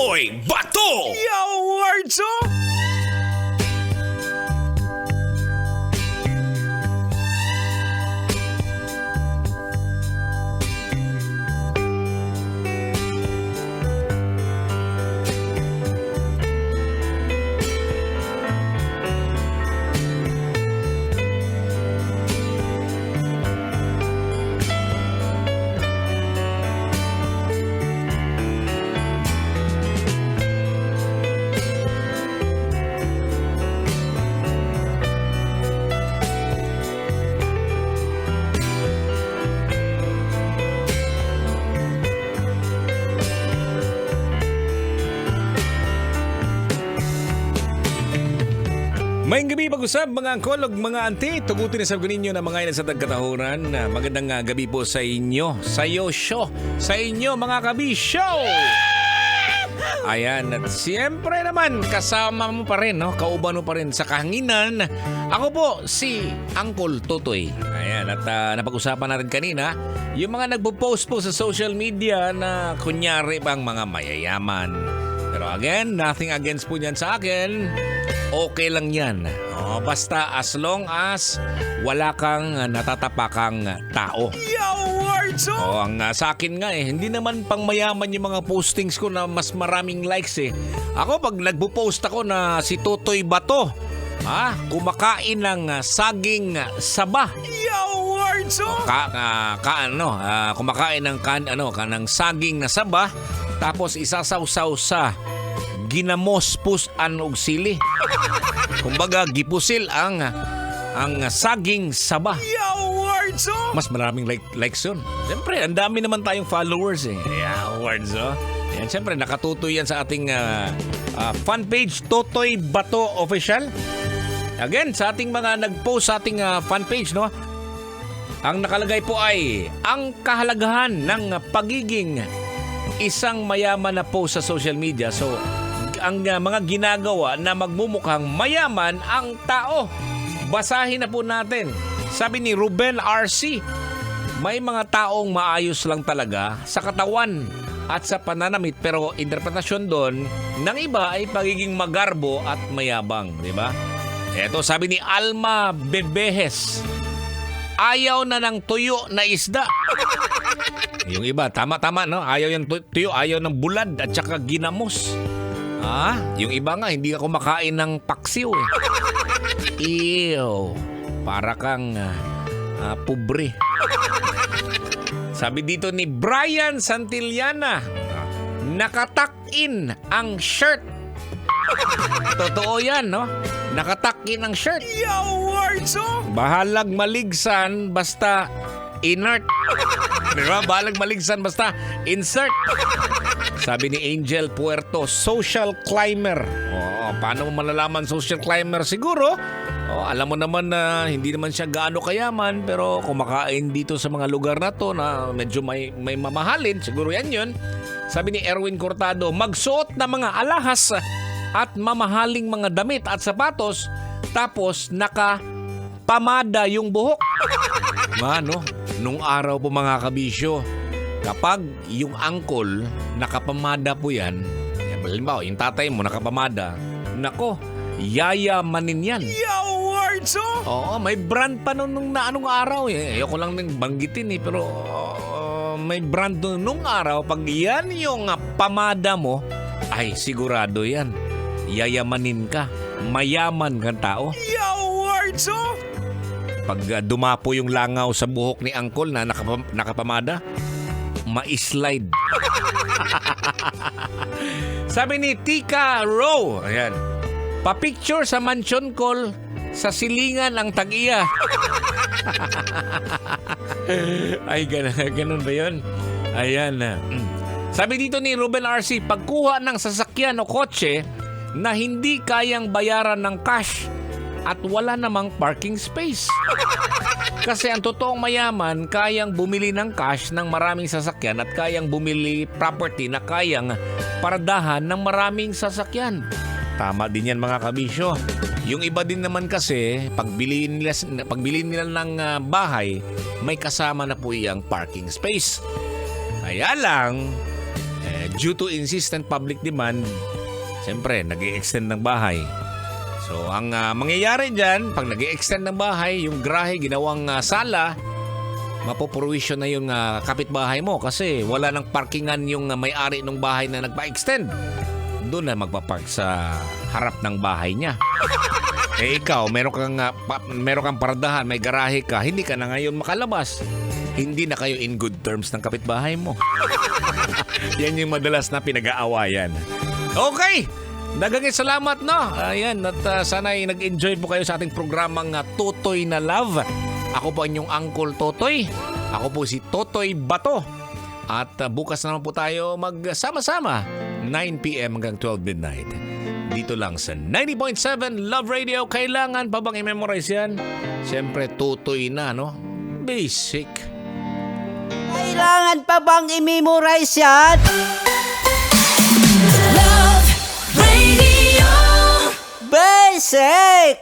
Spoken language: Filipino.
Totoy Bato! Yo, Wardzo! Mayang gabi pag-usap mga angkol ug mga auntie. Tugutin na sa ninyo na mga ina sa tagkatahunan. Magandang gabi po sa inyo. Sayo show. Sa inyo mga kabisyo. Ayan, at siyempre naman kasama mo pa rin, no? Kauban mo pa rin sa kahanginan. Ako po si Uncle Totoy. Ayan, at napag-usapan natin kanina yung mga nagpo-post po sa social media na kunyari bang mga mayayaman. Pero again, nothing against po niyan sa akin. Okay lang yan. Basta as long as wala kang natatapakang tao. Yo, Wardzo! Ang sa akin nga hindi naman pang mayaman yung mga postings ko na mas maraming likes eh. Ako pag nagpo-post ako na si Totoy Bato, kumakain ng saging saba. Yo, Wardzo! Kumakain ng kanang saging na saba tapos isasawsaw sa ginamos og sili. Kumbaga gipusil ang saging saba. Yo, Wardzo! Mas maraming likes yun. Siyempre, ang dami naman tayong followers eh. Yeah, Wardzo. Yan, siyempre, nakatutoy yan sa ating fan page, Totoy Bato Official. Again, sa ating mga nag-post sa ating fan page, no? Ang nakalagay po ay ang kahalagahan ng pagiging isang mayaman na post sa social media. So, ang mga ginagawa na magmumukhang mayaman ang tao. Basahin na po natin. Sabi ni Ruben RC, may mga taong maayos lang talaga sa katawan at sa pananamit pero interpretasyon doon ng iba ay pagiging magarbo at mayabang, di ba? Eto sabi ni Alma Bebehes, ayaw na ng tuyo na isda. Yung iba, tama-tama, no? Ayaw yung tuyo, ayaw ng bulad at saka ginamos. Yung iba nga, hindi ka kumakain ng paksiw eh. Ew, para kang pobre. Sabi dito ni Brian Santillana, nakatakin ang shirt. Totoo yan, no? Nakatakin ang shirt. Yo, Wardzo! Bahalag maligsan basta inert. Diba? Bahalag maligsan basta insert. Sabi ni Angel Puerto, social climber. Paano mo malalaman social climber? Siguro, alam mo naman na hindi naman siya gaano kayaman pero kumakain dito sa mga lugar na to na medyo may mamahalin. Siguro yan yun. Sabi ni Erwin Cortado, magsuot na mga alahas at mamahaling mga damit at sapatos tapos nakapamada yung buhok. Nung araw po mga kabisyo, kapag yung uncle nakapamada po yan, halimbawa yung tatay mo nakapamada, nako, yayamanin yan. Yo, Wardzo! Oo, may brand pa nung anong araw eh. Ayoko lang nang banggitin eh, pero may brand nung araw, pag yan yung pamada mo, ay sigurado yan. Yayamanin ka. Mayaman kang tao. Yo, Wardzo! Pag dumapo yung langaw sa buhok ni uncle na nakapamada, ma-slide. Sabi ni Tika Rowe, ayan, pa-picture sa mansion call sa silingan ang tag-iya. Ay, ganun ba yun? Ayan. Sabi dito ni Ruben RC, pagkuha ng sasakyan o kotse na hindi kayang bayaran ng cash at wala namang parking space. Kasi ang totoong mayaman, kayang bumili ng cash ng maraming sasakyan at kayang bumili property na kayang paradahan ng maraming sasakyan. Tama din yan mga kabisyo. Yung iba din naman kasi, pagbili nila ng bahay, may kasama na po iyang parking space. Kaya lang, due to insistent public demand, siyempre, nag-i-extend ng bahay. So, ang mangyayari dyan, pag nag-i-extend ng bahay, yung garahe ginawang sala, mapopurwisyo na yung kapitbahay mo kasi wala nang parkingan yung may-ari ng bahay na nagpa-extend. Doon na magpapark sa harap ng bahay niya. Eh ikaw, meron kang pardahan, may garahe ka, hindi ka na ngayon makalabas. Hindi na kayo in good terms ng kapitbahay mo. Yan yung madalas na pinag-aawayan. Okay! Dagang salamat, no? Ayan, at sana'y nag-enjoy po kayo sa ating programang Totoy na Love. Ako po inyong Uncle Totoy. Ako po si Totoy Bato. At bukas naman po tayo magsama-sama 9 p.m. hanggang 12 midnight. Dito lang sa 90.7 Love Radio. Kailangan pa bang i-memorize yan? Siyempre, Totoy na, no? Basic. Kailangan pa bang i-memorize yan? Love Radio. Basic!